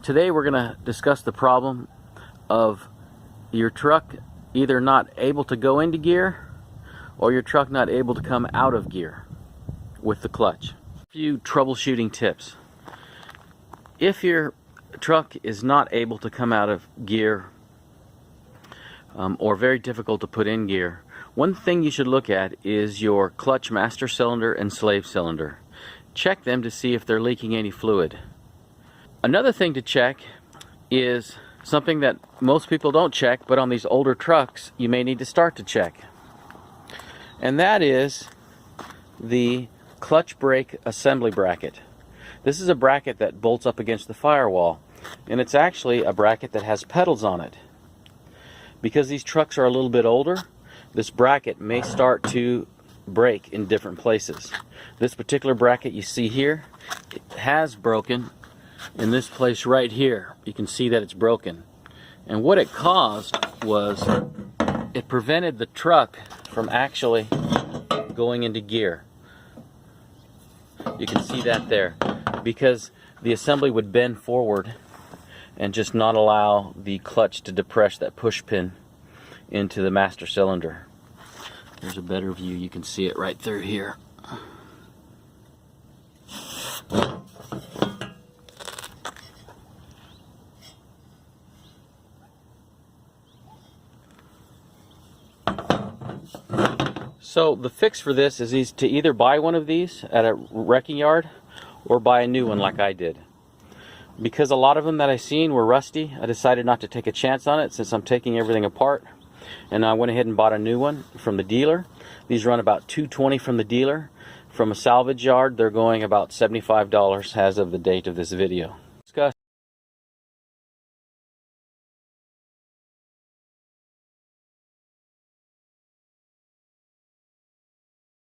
Today we're going to discuss the problem of your truck either not able to go into gear or your truck not able to come out of gear with the clutch. A few troubleshooting tips. If your truck is not able to come out of gear or very difficult to put in gear, one thing you should look at is your clutch master cylinder and slave cylinder. Check them to see if they're leaking any fluid. Another thing to check is something that most people don't check, but on these older trucks you may need to start to check. And that is the clutch brake assembly bracket. This is a bracket that bolts up against the firewall, and it's actually a bracket that has pedals on it. Because these trucks are a little bit older, this bracket may start to break in different places. This particular bracket you see here, it has broken in this place right here. You can see that it's broken, and what it caused was it prevented the truck from actually going into gear. You can see that there, because the assembly would bend forward and just not allow the clutch to depress that push pin into the master cylinder. There's a better view, you can see it right through here. So the fix for this is to either buy one of these at a wrecking yard or buy a new one like I did. Because a lot of them that I seen were rusty, I decided not to take a chance on it since I'm taking everything apart, and I went ahead and bought a new one from the dealer. These run about $220 from the dealer. From a salvage yard they're going about $75 as of the date of this video.